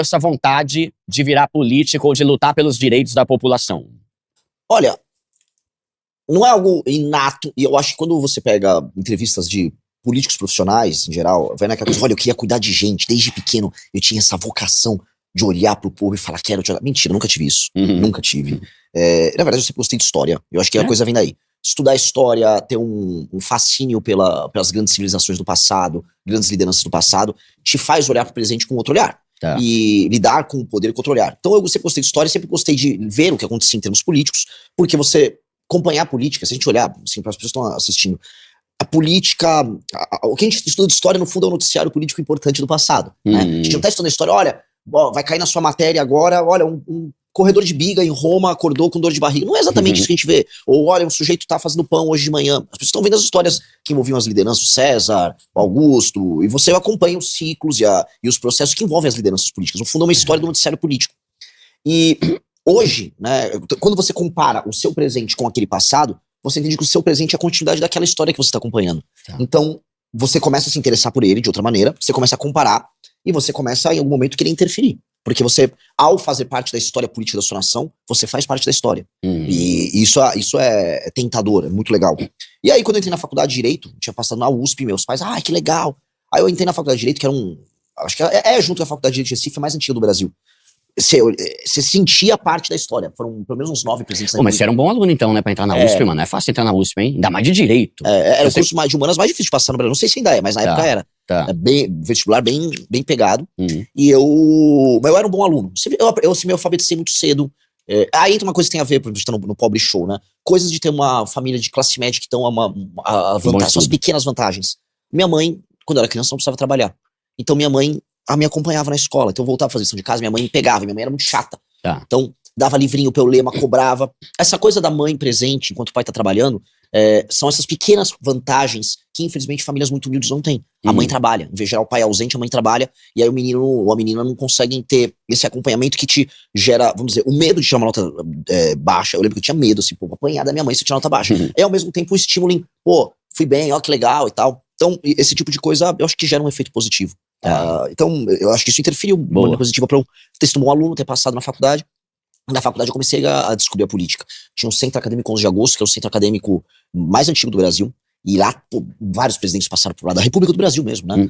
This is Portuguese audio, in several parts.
essa vontade de virar político ou de lutar pelos direitos da população? Olha, não é algo inato, e eu acho que quando você pega entrevistas de políticos profissionais, em geral, vai naquela coisa, olha, eu queria cuidar de gente, desde pequeno eu tinha essa vocação de olhar pro povo e falar, quero te olhar. Mentira, nunca tive isso, nunca tive. Na verdade, eu sempre gostei de história, eu acho que a coisa vem daí. Estudar história, ter um fascínio pelas grandes civilizações do passado, grandes lideranças do passado, te faz olhar pro presente com outro olhar. Tá. E lidar com o poder com outro olhar. Então eu sempre gostei de história, sempre gostei de ver o que acontecia em termos políticos, porque você acompanhar a política, se a gente olhar, assim, para as pessoas que estão assistindo, a política, o que a gente estuda de história, no fundo, é um noticiário político importante do passado. Né? A gente não está estudando a história, olha, vai cair na sua matéria agora, olha, um corredor de biga em Roma acordou com dor de barriga. Não é exatamente isso que a gente vê. Ou, olha, um sujeito tá fazendo pão hoje de manhã. As pessoas estão vendo as histórias que envolviam as lideranças, o César, o Augusto, e você acompanha os ciclos e os processos que envolvem as lideranças políticas. No fundo, é uma história do noticiário político. E hoje, né, quando você compara o seu presente com aquele passado, você entende que o seu presente é a continuidade daquela história que você está acompanhando. Tá. Então, você começa a se interessar por ele de outra maneira, você começa a comparar, e você começa, em algum momento, querer interferir. Porque você, ao fazer parte da história política da sua nação, você faz parte da história. E isso é tentador, é muito legal. E aí, quando eu entrei na faculdade de Direito, tinha passado na USP, meus pais, que legal. Aí eu entrei na faculdade de Direito, que era acho que junto com a faculdade de Direito de Recife, a mais antiga do Brasil. Você sentia parte da história. Foram pelo menos uns 9 presidentes. Mas você era um bom aluno então, né, pra entrar na USP, mano. É fácil entrar na USP, hein? Ainda mais de Direito. Era o curso de humanas mais difícil de passar no Brasil. Não sei se ainda é, mas na época era. Tá. Vestibular bem pegado. E eu era um bom aluno. Eu me alfabetizei muito cedo. Aí entra uma coisa que tem a ver, por exemplo, no Pobre Show, né? Coisas de ter uma família de classe média que dão a vantagem, são as pequenas vantagens. Minha mãe, quando eu era criança, não precisava trabalhar. Então minha mãe me acompanhava na escola. Então eu voltava a fazer lição de casa, minha mãe me pegava. Minha mãe era muito chata. Tá. Então dava livrinho pra eu ler, cobrava. Essa coisa da mãe presente enquanto o pai tá trabalhando, são essas pequenas vantagens que, infelizmente, famílias muito humildes não têm. A mãe trabalha. Em vez de gerar o pai ausente, a mãe trabalha. E aí o menino ou a menina não conseguem ter esse acompanhamento que te gera, vamos dizer, o medo de tirar uma nota baixa. Eu lembro que eu tinha medo, assim, apanhar da minha mãe se eu tirar nota baixa. E ao mesmo tempo o estímulo em, fui bem, que legal e tal. Então, esse tipo de coisa, eu acho que gera um efeito positivo. Então, eu acho que isso interferiu de maneira positiva pra eu ter sido um bom aluno, ter passado na faculdade. Na faculdade eu comecei a descobrir a política. Tinha um Centro Acadêmico 11 de Agosto, que é o centro acadêmico mais antigo do Brasil. E lá, vários presidentes passaram por lá, da República do Brasil mesmo, né?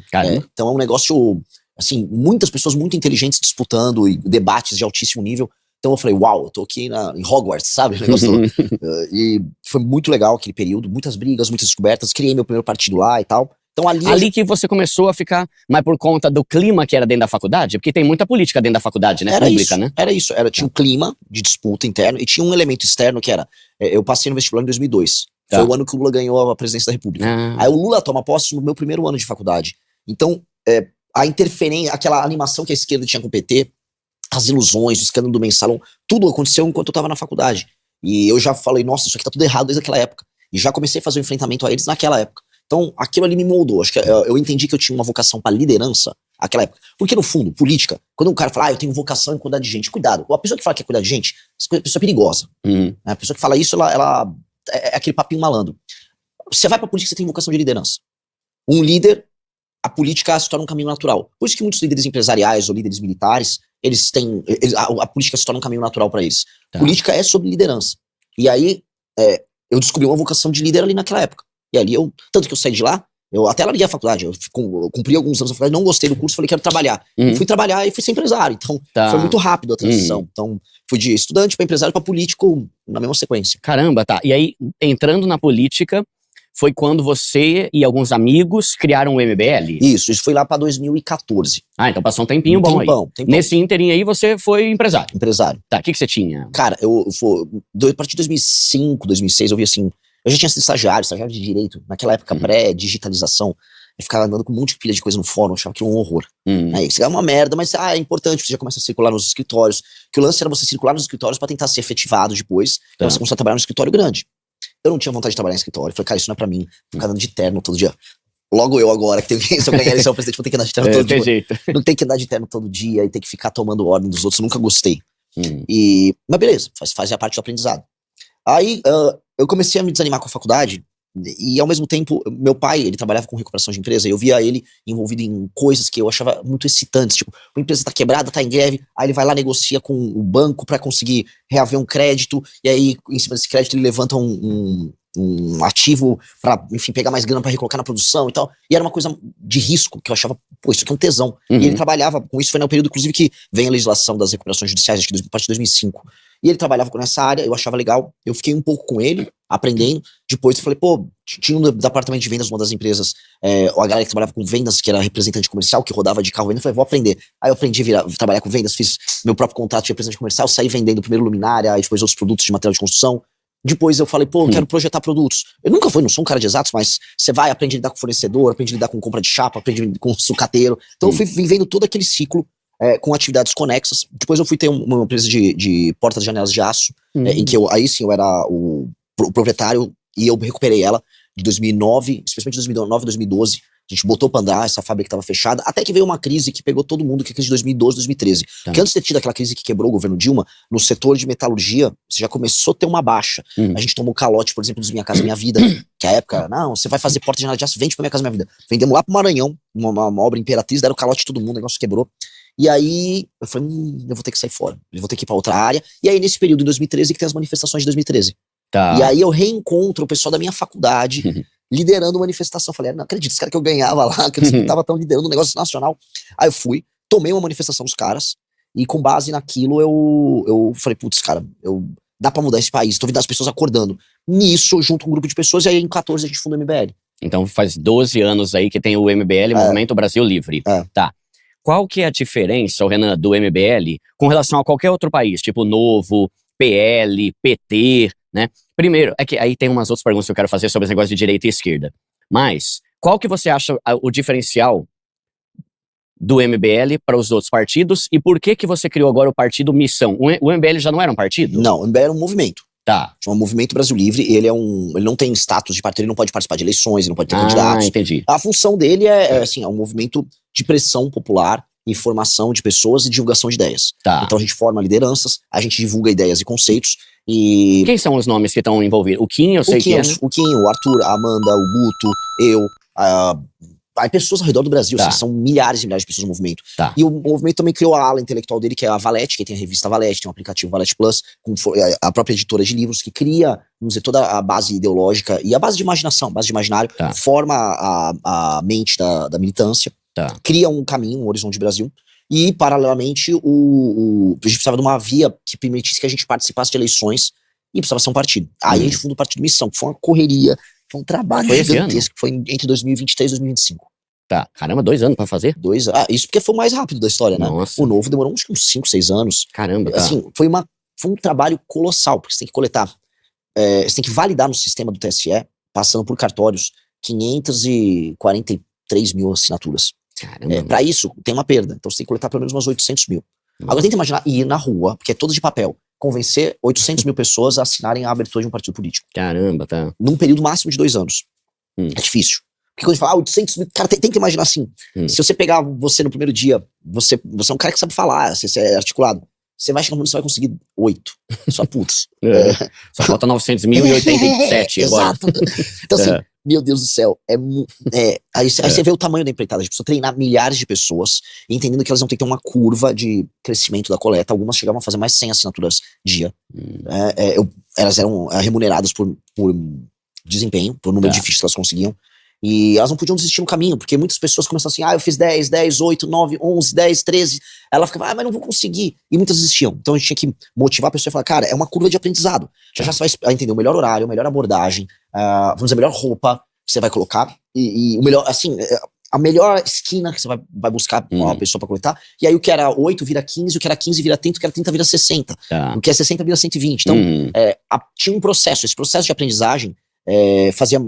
Então é um negócio, assim, muitas pessoas muito inteligentes disputando e debates de altíssimo nível. Então eu falei, uau, eu tô aqui em Hogwarts, sabe? E foi muito legal aquele período, muitas brigas, muitas descobertas. Criei meu primeiro partido lá e tal. Então ali que você começou a ficar, mas por conta do clima que era dentro da faculdade? Porque tem muita política dentro da faculdade, né? Pública, né? Era isso. Tinha um clima de disputa interno e tinha um elemento externo que era, eu passei no vestibular em 2002. Foi o ano que o Lula ganhou a presidência da República. Aí o Lula toma posse no meu primeiro ano de faculdade. Então, a interferência, aquela animação que a esquerda tinha com o PT, as ilusões, o escândalo do Mensalão, tudo aconteceu enquanto eu tava na faculdade. E eu já falei, nossa, isso aqui tá tudo errado desde aquela época. E já comecei a fazer um enfrentamento a eles naquela época. Então, aquilo ali me moldou. Acho que eu entendi que eu tinha uma vocação para liderança naquela época. Porque, no fundo, política, quando um cara fala, eu tenho vocação em cuidar de gente, cuidado. A pessoa que fala que quer cuidar de gente, a pessoa é perigosa. A pessoa que fala isso, ela é aquele papinho malandro. Você vai pra política, você tem vocação de liderança. Um líder, a política se torna um caminho natural. Por isso que muitos líderes empresariais ou líderes militares, a política se torna um caminho natural para eles. Política é sobre liderança. E aí, eu descobri uma vocação de líder ali naquela época. E ali tanto que eu saí de lá, eu até larguei a faculdade, eu cumpri alguns anos na faculdade, não gostei do curso, falei, quero trabalhar. Fui trabalhar e fui ser empresário, então foi muito rápido a transição. Então fui de estudante para empresário para político na mesma sequência. Caramba, E aí, entrando na política, foi quando você e alguns amigos criaram o MBL? Isso foi lá pra 2014. Então passou um tempinho bom aí. Tempão. Nesse ínterim aí você foi empresário? Empresário. O que você tinha? Cara, a partir de 2005, 2006, eu vi assim, eu já tinha sido estagiário de direito, naquela época pré-digitalização. Eu ficava andando com um monte de pilha de coisa no fórum, eu achava aquilo um horror. Aí isso é uma merda, mas é importante, você já começa a circular nos escritórios. Que o lance era você circular nos escritórios pra tentar ser efetivado depois, pra você começar a trabalhar no escritório grande. Eu não tinha vontade de trabalhar em escritório, falei, cara, isso não é pra mim, ficar andando de terno todo dia. Logo eu agora, que tenho se eu ganhar a eleição presidente, vou ter que andar de terno todo dia. Jeito. Não tem que andar de terno todo dia e ter que ficar tomando ordem dos outros, eu nunca gostei. Mas beleza, fazia parte do aprendizado. Aí eu comecei a me desanimar com a faculdade, E ao mesmo tempo, meu pai, ele trabalhava com recuperação de empresa, e eu via ele envolvido em coisas que eu achava muito excitantes, tipo, a empresa tá quebrada, tá em greve, aí ele vai lá, negocia com o banco pra conseguir reaver um crédito, e aí, em cima desse crédito, ele levanta um ativo pra, enfim, pegar mais grana pra recolocar na produção e tal, e era uma coisa de risco, que eu achava, pô, isso aqui é um tesão. E ele trabalhava com isso, foi no período, inclusive, que vem a legislação das recuperações judiciais, acho que a partir de 2005. E ele trabalhava nessa área, eu achava legal, eu fiquei um pouco com ele, aprendendo. Depois eu falei, pô, tinha um departamento de vendas, uma das empresas, a galera que trabalhava com vendas, que era representante comercial, que rodava de carro vendendo, eu falei, vou aprender. Aí eu aprendi a trabalhar com vendas, fiz meu próprio contrato de representante comercial, saí vendendo primeiro luminária, aí depois outros produtos de material de construção. Depois eu falei, pô, eu quero projetar produtos. Eu nunca fui, não sou um cara de exatos, mas você vai, aprende a lidar com fornecedor, aprende a lidar com compra de chapa, aprende com sucateiro. Então eu fui vivendo todo aquele ciclo com atividades conexas. Depois eu fui ter uma empresa de portas e janelas de aço, em que aí sim eu era o proprietário, e eu recuperei ela de 2009, especialmente 2009, 2012. A gente botou pra andar, essa fábrica estava fechada, até que veio uma crise que pegou todo mundo, que é a crise de 2012, 2013. Porque antes de ter tido aquela crise que quebrou o governo Dilma, no setor de metalurgia, você já começou a ter uma baixa. A gente tomou calote, por exemplo, dos Minha Casa Minha Vida, que a época, não, você vai fazer porta de janela de aço, vende pra Minha Casa Minha Vida. Vendemos lá pro Maranhão, uma obra imperatriz, deram calote de todo mundo, o negócio quebrou. E aí, eu falei, eu vou ter que sair fora, eu vou ter que ir pra outra área. E aí, nesse período, em 2013, que tem as manifestações de 2013. E aí eu reencontro o pessoal da minha faculdade, liderando manifestação. Eu falei, não acredito, os caras que eu ganhava lá, que eles estavam liderando um negócio nacional. Aí eu fui, tomei uma manifestação dos caras, e com base naquilo eu falei, putz, cara, dá pra mudar esse país, tô vendo as pessoas acordando. Nisso, junto com um grupo de pessoas, e aí em 14 a gente fundou o MBL. Então faz 12 anos aí que tem o MBL, Movimento Brasil Livre. Tá. Qual que é a diferença, Renan, do MBL com relação a qualquer outro país, tipo Novo, PL, PT, né? Primeiro, é que aí tem umas outras perguntas que eu quero fazer sobre esse negócio de direita e esquerda. Mas, qual que você acha o diferencial do MBL para os outros partidos e por que você criou agora o partido Missão? O MBL já não era um partido? Não, o MBL era um movimento. Tá. Chama Movimento Brasil Livre, ele não tem status de partido, ele não pode participar de eleições, ele não pode ter candidatos. Entendi. A função dele é um movimento de pressão popular, informação de pessoas e divulgação de ideias. Tá. Então a gente forma lideranças, a gente divulga ideias e conceitos. E quem são os nomes que estão envolvidos? O Kim, eu sei que é. O Kim, o Arthur, a Amanda, o Guto, eu, Aí pessoas ao redor do Brasil, assim, são milhares e milhares de pessoas no movimento. E o movimento também criou a ala intelectual dele, que é a Valete, que tem a revista Valete, tem um aplicativo Valete Plus, com a própria editora de livros, que cria, vamos dizer, toda a base ideológica e a base de imaginação, base de imaginário, forma a mente da militância, cria um caminho, um horizonte de Brasil, e, paralelamente, a gente precisava de uma via que permitisse que a gente participasse de eleições e precisava ser um partido. Aí a gente fundou o Partido Missão, que foi uma correria, foi um trabalho gigantesco, foi entre 2023 e 2025. Tá, caramba, 2 anos pra fazer? 2 anos. Isso porque foi o mais rápido da história, né? Nossa. O Novo demorou uns 5, 6 anos. Caramba, assim, foi um trabalho colossal, porque você tem que coletar, você tem que validar no sistema do TSE, passando por cartórios, 543 mil assinaturas. Caramba. Pra isso, tem uma perda. Então você tem que coletar pelo menos umas 800 mil. Agora tenta imaginar ir na rua, porque é todo de papel, convencer 800 mil pessoas a assinarem a abertura de um partido político. Caramba, tá. Num período máximo de 2 anos. É difícil. Porque quando a gente fala, 800 mil, cara, tem que imaginar assim. Se você pegar você no primeiro dia, você é um cara que sabe falar, você é articulado. Você vai chegar no mundo, você vai conseguir 8. Só putz. Só falta 900.087 agora. Exato. Então assim, meu Deus do céu, aí você vê o tamanho da empreitada. A gente precisa treinar milhares de pessoas, entendendo que elas vão ter que ter uma curva de crescimento da coleta. Algumas chegavam a fazer mais 100 assinaturas dia. Elas eram remuneradas por desempenho, por número de fichas que elas conseguiam. E elas não podiam desistir no caminho, porque muitas pessoas começam assim, eu fiz 10, 8, 9, 11, 10, 13. Ela ficava, mas não vou conseguir. E muitas desistiam. Então a gente tinha que motivar a pessoa e falar, cara, é uma curva de aprendizado. Já você vai entender o melhor horário, a melhor abordagem, vamos dizer, a melhor roupa que você vai colocar. E o melhor, assim, a melhor esquina que você vai buscar uma pessoa pra coletar. E aí o que era 8 vira 15, o que era 15 vira 30, o que era 30 vira 60. O que é 60 vira 120. Então, tinha um processo. Esse processo de aprendizagem fazia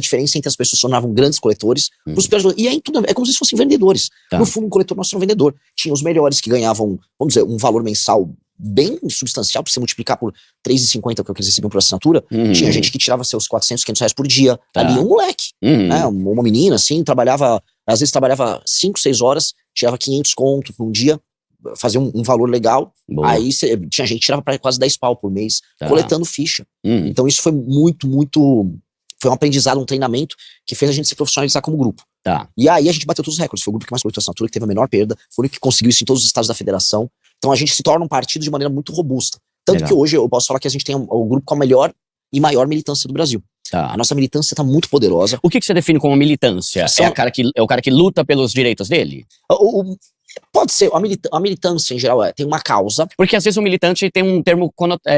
diferença entre as pessoas que se tornavam grandes coletores pros piores. E aí tudo é como se fossem vendedores. No fundo, um coletor nosso era um vendedor. Tinha os melhores que ganhavam, vamos dizer, um valor mensal bem substancial, pra você multiplicar por 3,50 que eles recebiam por assinatura. Tinha gente que tirava seus 400, 500 reais por dia. Ali um moleque, né, uma menina assim, às vezes trabalhava 5, 6 horas, tirava 500 conto por um dia, fazia um valor legal. Boa. Aí tinha gente que tirava pra quase 10 pau por mês, coletando ficha. Então isso foi muito, muito foi um aprendizado, um treinamento que fez a gente se profissionalizar como grupo. Tá. E aí a gente bateu todos os recordes. Foi o grupo que mais coletou assinatura, que teve a menor perda, foi o único que conseguiu isso em todos os estados da federação. Então a gente se torna um partido de maneira muito robusta. Tanto que hoje eu posso falar que a gente tem o grupo com a melhor e maior militância do Brasil. Tá. A nossa militância está muito poderosa. O que você define como militância? É o cara que luta pelos direitos dele? Pode ser, a militância em geral tem uma causa. Porque às vezes o militante tem um termo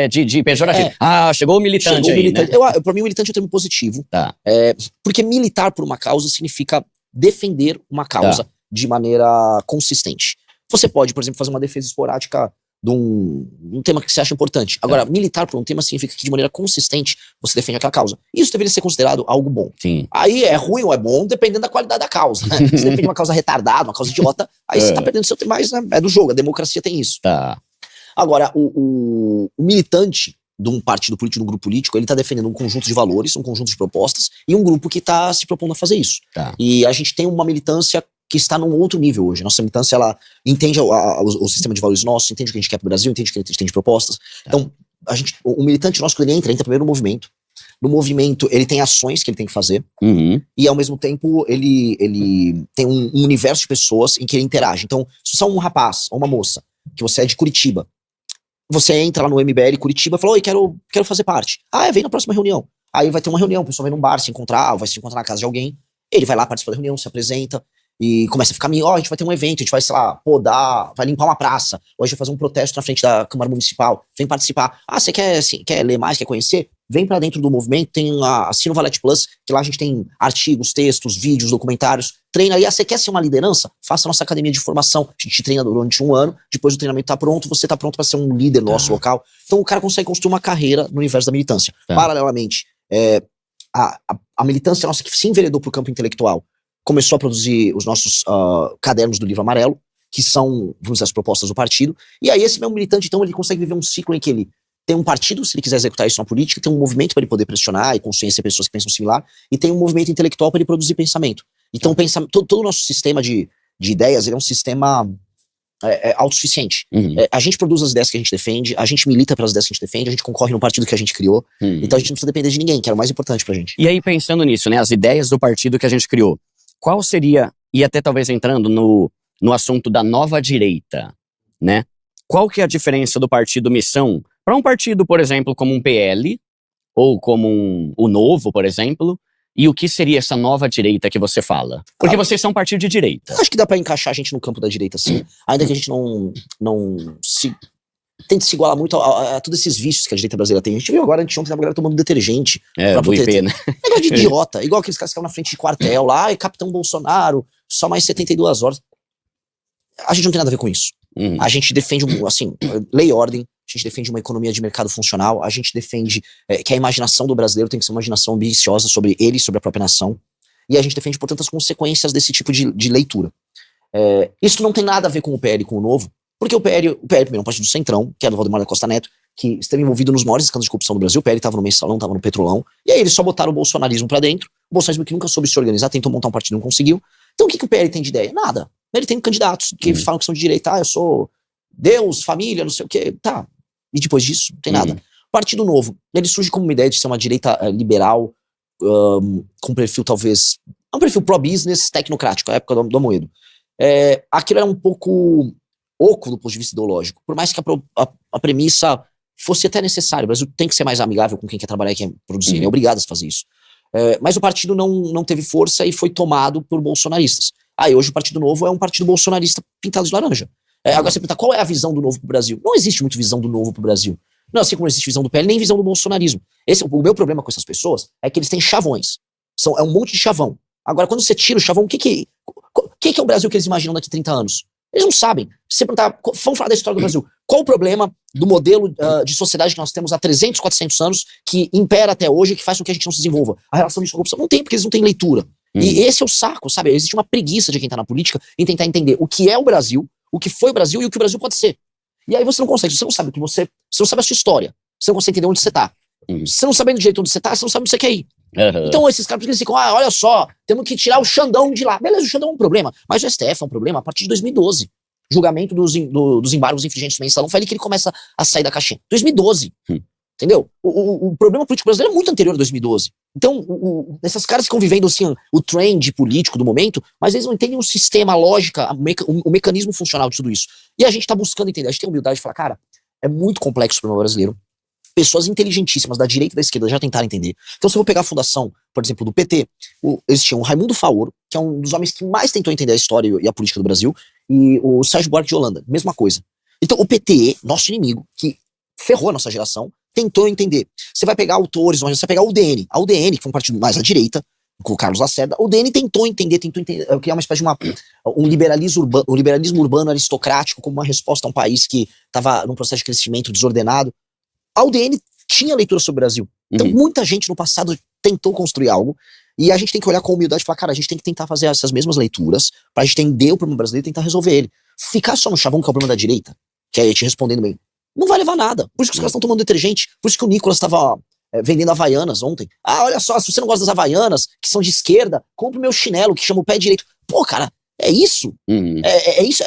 de pejorativo. Chegou o militante chegou aí, militante. né? Pra mim o militante é um termo positivo. Tá. Porque militar por uma causa significa defender uma causa de maneira consistente. Você pode, por exemplo, fazer uma defesa esporádica de um tema que você acha importante. Agora, militar por um tema significa que de maneira consistente você defende aquela causa. Isso deveria ser considerado algo bom. Sim. Aí é ruim ou é bom, dependendo da qualidade da causa. Né? Se defende uma causa retardada, uma causa idiota, aí você tá perdendo seu tempo, mas né, é do jogo, a democracia tem isso. Tá. Agora, o militante de um partido político, de um grupo político, ele tá defendendo um conjunto de valores, um conjunto de propostas, e um grupo que tá se propondo a fazer isso. Tá. E a gente tem uma militância que está num outro nível hoje. Nossa militância, ela entende o sistema de valores nosso, entende o que a gente quer pro Brasil, entende o que a gente tem de propostas. Então, o militante nosso, quando ele entra primeiro no movimento. No movimento, ele tem ações que ele tem que fazer, e ao mesmo tempo, ele tem um universo de pessoas em que ele interage. Então, se você é um rapaz ou uma moça, que você é de Curitiba, você entra lá no MBL Curitiba e fala, oi, quero fazer parte. Vem na próxima reunião. Aí vai ter uma reunião, o pessoal vai num bar se encontrar, ou vai se encontrar na casa de alguém, ele vai lá participar da reunião, se apresenta, e começa a ficar meio, a gente vai ter um evento, a gente vai, sei lá, podar, vai limpar uma praça, ou a gente vai fazer um protesto na frente da Câmara Municipal, vem participar. Você quer ler mais, quer conhecer? Vem pra dentro do movimento, tem assina o Valete Plus, que lá a gente tem artigos, textos, vídeos, documentários, treina aí. Você quer ser uma liderança? Faça a nossa academia de formação, a gente treina durante 1 ano, depois o treinamento tá pronto, você tá pronto pra ser um líder nosso local. Então o cara consegue construir uma carreira no universo da militância. Paralelamente, a militância nossa que se enveredou pro campo intelectual, começou a produzir os nossos cadernos do Livro Amarelo, que são, vamos dizer, as propostas do partido. E aí esse meu militante, então, ele consegue viver um ciclo em que ele tem um partido, se ele quiser executar isso na política, tem um movimento para ele poder pressionar e conhecer pessoas que pensam similar, e tem um movimento intelectual para ele produzir pensamento. Então, todo o nosso sistema de ideias, ele é um sistema autossuficiente. A gente produz as ideias que a gente defende, a gente milita pelas ideias que a gente defende, a gente concorre no partido que a gente criou, então a gente não precisa depender de ninguém, que era o mais importante pra gente. E aí, pensando nisso, né, as ideias do partido que a gente criou, qual seria, e até talvez entrando no assunto da nova direita, né? Qual que é a diferença do partido Missão para um partido, por exemplo, como um PL, ou como o Novo, por exemplo, e o que seria essa nova direita que você fala? Porque vocês são um partido de direita. Acho que dá pra encaixar a gente no campo da direita, sim. Ainda que a gente tente se igualar muito a todos esses vícios que a direita brasileira tem. A gente viu agora, ontem a galera tomando detergente. Do IP, né? Negócio de idiota. Igual aqueles caras que estavam na frente de quartel lá, Capitão Bolsonaro, só mais 72 horas. A gente não tem nada a ver com isso. A gente defende, assim, lei e ordem, a gente defende uma economia de mercado funcional, a gente defende que a imaginação do brasileiro tem que ser uma imaginação ambiciosa sobre ele e sobre a própria nação, e a gente defende, portanto, as consequências desse tipo de leitura. Isso não tem nada a ver com o PL e com o Novo, porque o PL primeiro é um partido do Centrão, que é do Valdemar da Costa Neto, que esteve envolvido nos maiores escândalos de corrupção do Brasil. O PL tava no Mensalão, tava no Petrolão, e aí eles só botaram o bolsonarismo pra dentro, o bolsonarismo que nunca soube se organizar, tentou montar um partido e não conseguiu. Então o que o PL tem de ideia? Nada. Ele tem candidatos que falam que são de direita, eu sou Deus, família, não sei o quê, tá. E depois disso, não tem nada. O Partido Novo, ele surge como uma ideia de ser uma direita liberal, com perfil talvez, um perfil pro-business, tecnocrático, a época do Amoedo. Aquilo era um pouco oco do ponto de vista ideológico, por mais que a premissa fosse até necessária. O Brasil tem que ser mais amigável com quem quer trabalhar e quer produzir, ele é obrigado a fazer isso. Mas o partido não teve força e foi tomado por bolsonaristas. Hoje o Partido Novo é um partido bolsonarista pintado de laranja. Agora você pergunta, qual é a visão do Novo pro Brasil? Não existe muito visão do Novo pro Brasil. Não, assim como não existe visão do PL, nem visão do bolsonarismo. O meu problema com essas pessoas é que eles têm chavões. É um monte de chavão. Agora, quando você tira o chavão, o que é o Brasil que eles imaginam daqui a 30 anos? Eles não sabem. Se você perguntar, vamos falar da história do Brasil. Qual o problema do modelo de sociedade que nós temos há 300, 400 anos, que impera até hoje, que faz com que a gente não se desenvolva? A relação de corrupção não tem, porque eles não têm leitura. E esse é o saco, sabe? Existe uma preguiça de quem tá na política em tentar entender o que é o Brasil, o que foi o Brasil e o que o Brasil pode ser. E aí você não consegue, você não sabe o que você não sabe a sua história, você não consegue entender onde você tá. Você não sabendo do jeito onde você tá, você não sabe onde você quer ir. Então esses caras, eles ficam, olha só, temos que tirar o Xandão de lá. Beleza, o Xandão é um problema, mas o STF é um problema a partir de 2012. Julgamento dos embargos infringentes do Mensalão, foi ali que ele começa a sair da caixinha. 2012. Entendeu? O problema político brasileiro é muito anterior a 2012. Então, esses caras ficam vivendo assim, o trend político do momento, mas eles não entendem o sistema, a lógica, o mecanismo funcional de tudo isso. E a gente tá buscando entender, a gente tem humildade de falar, cara, é muito complexo o problema brasileiro. Pessoas inteligentíssimas da direita e da esquerda já tentaram entender. Então, se eu vou pegar a fundação, por exemplo, do PT, existia o Raimundo Faoro, que é um dos homens que mais tentou entender a história e a política do Brasil, e o Sérgio Buarque de Holanda, mesma coisa. Então, o PT, nosso inimigo, que ferrou a nossa geração, tentou entender. Você vai pegar autores, você vai pegar o UDN. A UDN, que foi um partido mais à direita, com o Carlos Lacerda, o UDN tentou entender, criar uma espécie de um liberalismo urbano aristocrático como uma resposta a um país que estava num processo de crescimento desordenado. A UDN tinha leitura sobre o Brasil. Então, muita gente no passado tentou construir algo, e a gente tem que olhar com humildade e falar, cara, a gente tem que tentar fazer essas mesmas leituras pra gente entender o problema brasileiro e tentar resolver ele. Ficar só no chavão, que é o problema da direita, que é te respondendo bem, não vai levar nada. Por isso que os caras estão tomando detergente. Por isso que o Nicolas estava vendendo Havaianas ontem. Ah, olha só, se você não gosta das Havaianas, que são de esquerda, compre o meu chinelo, que chama o pé direito. Pô, cara, é isso. É isso.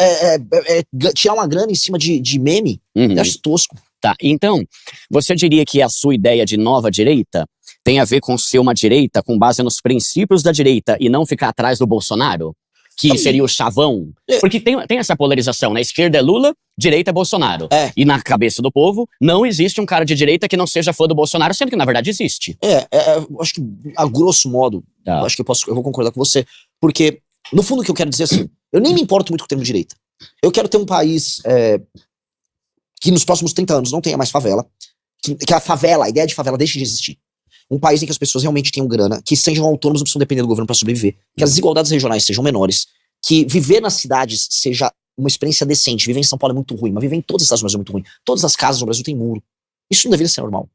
Tirar uma grana em cima de meme. Eu acho tosco. Tá, então, você diria que a sua ideia de nova direita tem a ver com ser uma direita com base nos princípios da direita e não ficar atrás do Bolsonaro? Que seria o chavão? Porque tem essa polarização, né? Esquerda é Lula, direita é Bolsonaro. E na cabeça do povo, não existe um cara de direita que não seja fã do Bolsonaro, sendo que na verdade existe. Acho que, a grosso modo, acho que eu vou concordar com você, porque, no fundo, o que eu quero dizer é assim, eu nem me importo muito com o termo direita. Eu quero ter um país que nos próximos 30 anos não tenha mais favela, que a ideia de favela deixe de existir. Um país em que as pessoas realmente tenham grana, que sejam autônomos, não precisam depender do governo para sobreviver, que as desigualdades regionais sejam menores, que viver nas cidades seja uma experiência decente. Viver em São Paulo é muito ruim, mas viver em todas as cidades do Brasil é muito ruim. Todas as casas no Brasil têm muro. Isso não deveria ser normal.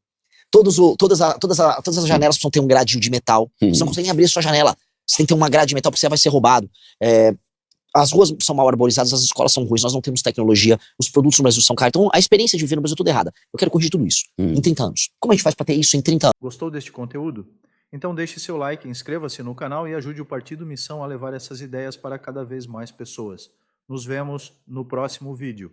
Todas as janelas precisam ter um gradil de metal. Você não consegue nem abrir a sua janela. Você tem que ter uma grade de metal porque você vai ser roubado. As ruas são mal arborizadas, as escolas são ruins, nós não temos tecnologia, os produtos no Brasil são caros. Então a experiência de viver no Brasil é toda errada. Eu quero corrigir tudo isso em 30 anos. Como a gente faz para ter isso em 30 anos? Gostou deste conteúdo? Então deixe seu like, inscreva-se no canal e ajude o Partido Missão a levar essas ideias para cada vez mais pessoas. Nos vemos no próximo vídeo.